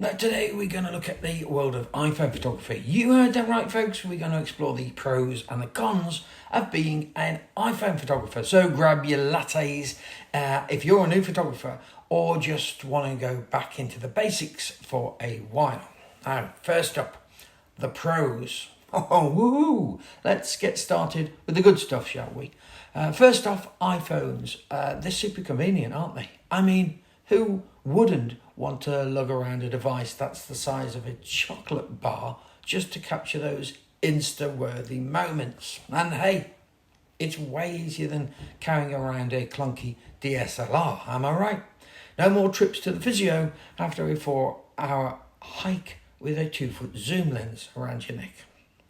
Now today we're going to look at the world of iPhone photography. You heard that right, folks. We're going to explore the pros and the cons of being an iPhone photographer. So grab your lattes if you're a new photographer or just want to go back into the basics for a while. Now, first up, the pros. Oh, woohoo! Let's get started with the good stuff, shall we? First off, iPhones. They're super convenient, aren't they? I mean, who wouldn't want to lug around a device that's the size of a chocolate bar just to capture those Insta-worthy moments? And hey, it's way easier than carrying around a clunky DSLR, am I right? No more trips to the physio after a 4-hour hike with a 2-foot zoom lens around your neck.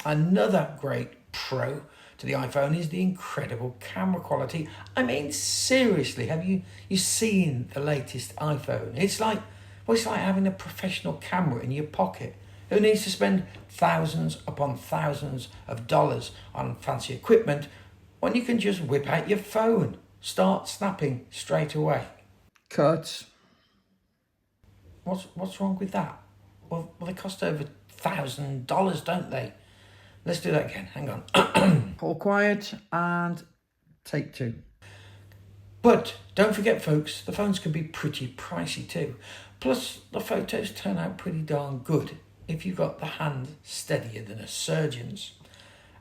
Another great pro to the iPhone is the incredible camera quality. I mean, seriously, have you seen the latest iPhone? It's like having a professional camera in your pocket. Who needs to spend thousands upon thousands of dollars on fancy equipment when you can just whip out your phone, start snapping straight away? Cut. What's wrong with that? Well, they cost over $1,000, don't they? Let's do that again. Hang on. All quiet and take two. But don't forget, folks, the phones can be pretty pricey too. Plus, the photos turn out pretty darn good if you've got the hand steadier than a surgeon's.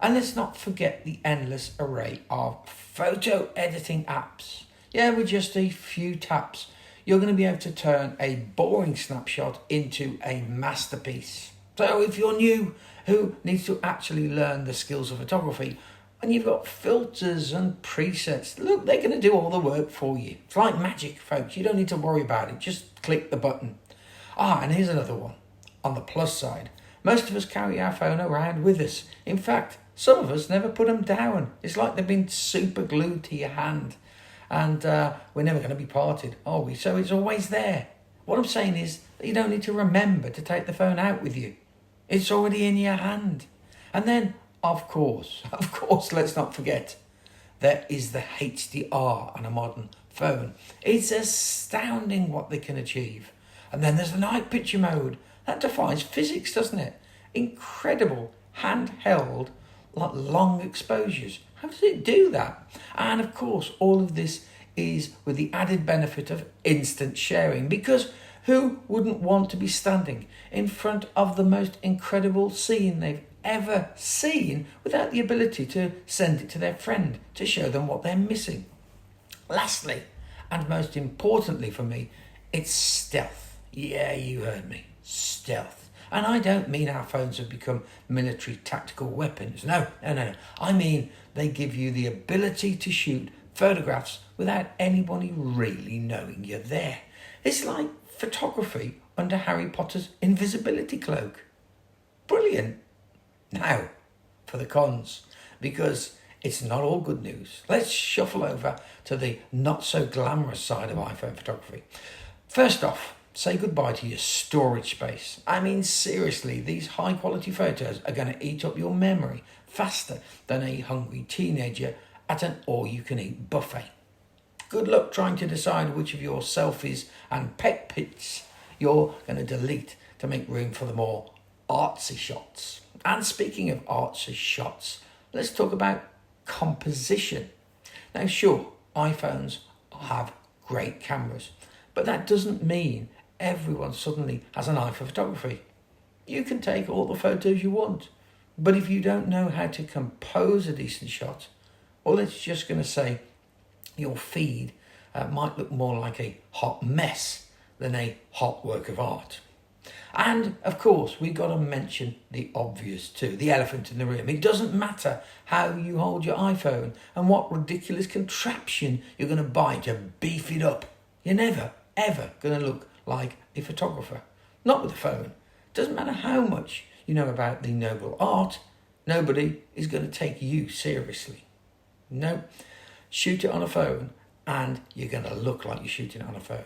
And let's not forget the endless array of photo editing apps. Yeah, with just a few taps, you're going to be able to turn a boring snapshot into a masterpiece. So if you're new, who needs to actually learn the skills of photography, and you've got filters and presets, look, they're going to do all the work for you. It's like magic, folks. You don't need to worry about it. Just click the button. And here's another one. On the plus side, most of us carry our phone around with us. In fact, some of us never put them down. It's like they've been super glued to your hand. And we're never going to be parted, are we? So it's always there. What I'm saying is that you don't need to remember to take the phone out with you. It's already in your hand. And then, of course, let's not forget, there is the HDR on a modern phone. It's astounding what they can achieve. And then there's the night picture mode. That defies physics, doesn't it? Incredible, handheld, like long exposures. How does it do that? And of course, all of this is with the added benefit of instant sharing, because who wouldn't want to be standing in front of the most incredible scene they've ever seen without the ability to send it to their friend to show them what they're missing? Lastly, and most importantly for me, it's stealth. Yeah, you heard me. Stealth. And I don't mean our phones have become military tactical weapons. No. I mean they give you the ability to shoot photographs without anybody really knowing you're there. It's like photography under Harry Potter's invisibility cloak. Brilliant. Now, for the cons, because it's not all good news. Let's shuffle over to the not so glamorous side of iPhone photography. First off, say goodbye to your storage space. I mean, seriously, these high quality photos are going to eat up your memory faster than a hungry teenager at an all-you-can-eat buffet. Good luck trying to decide which of your selfies and pet pics you're going to delete to make room for the more artsy shots. And speaking of artsy shots, let's talk about composition. Now, sure, iPhones have great cameras, but that doesn't mean everyone suddenly has an eye for photography. You can take all the photos you want, but if you don't know how to compose a decent shot, well, it's just going to say your feed might look more like a hot mess than a hot work of art. And of course, we've got to mention the obvious too, the elephant in the room. It doesn't matter how you hold your iPhone and what ridiculous contraption you're going to buy to beef it up. You're never, ever going to look like a photographer. Not with a phone. Doesn't matter how much you know about the noble art, nobody is going to take you seriously. No, shoot it on a phone and you're going to look like you're shooting it on a phone.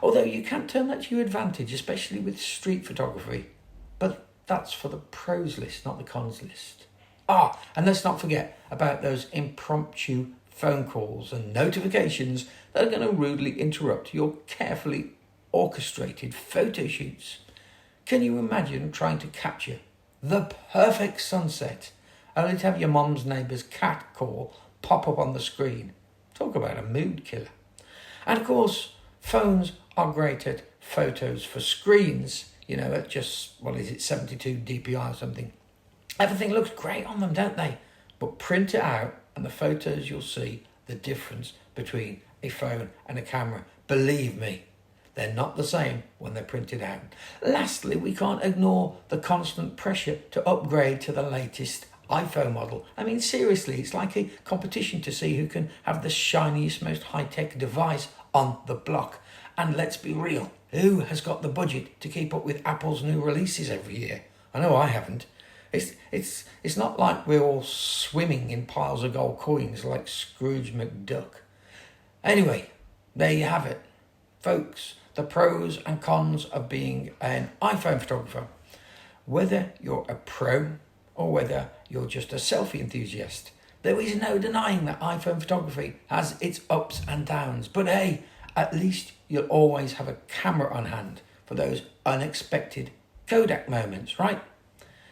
Although you can turn that to your advantage, especially with street photography. But that's for the pros list, not the cons list. And let's not forget about those impromptu phone calls and notifications that are going to rudely interrupt your carefully orchestrated photo shoots. Can you imagine trying to capture the perfect sunset only to have your mum's neighbour's cat call pop up on the screen? Talk about a mood killer. And of course, phones are great at photos for screens, you know, at just, 72 DPI or something. Everything looks great on them, don't they? But print it out and the photos, you'll see the difference between a phone and a camera. Believe me, they're not the same when they're printed out. Lastly, we can't ignore the constant pressure to upgrade to the latest iPhone model. I mean, seriously, it's like a competition to see who can have the shiniest, most high-tech device on the block. And let's be real, who has got the budget to keep up with Apple's new releases every year? I know I haven't. It's not like we're all swimming in piles of gold coins like Scrooge McDuck. Anyway, there you have it. Folks, the pros and cons of being an iPhone photographer. Whether you're a pro or whether you're just a selfie enthusiast, there is no denying that iPhone photography has its ups and downs. But hey, at least you'll always have a camera on hand for those unexpected Kodak moments, right?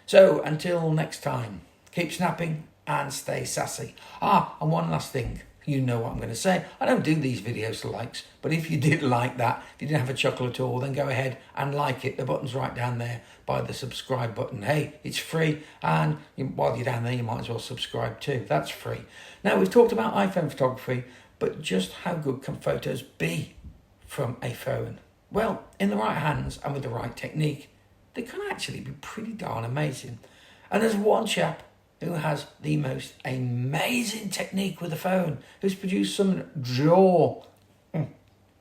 So until next time, keep snapping and stay sassy. And one last thing. You know what I'm going to say. I don't do these videos for likes, but if you did like that, if you didn't have a chuckle at all, then go ahead and like it. The button's right down there by the subscribe button. Hey, it's free, and while you're down there, you might as well subscribe too. That's free. Now, we've talked about iPhone photography, but just how good can photos be from a phone? Well, in the right hands and with the right technique, they can actually be pretty darn amazing. And there's one chap who has the most amazing technique with a phone, who's produced some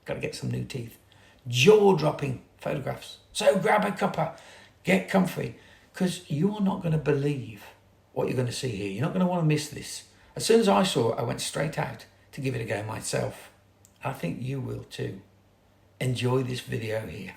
gotta get some new teeth, jaw-dropping photographs. So grab a cuppa, get comfy, because you're not going to believe what you're going to see here. You're not going to want to miss this. As soon as I saw it, I went straight out to give it a go myself. I think you will too. Enjoy this video here.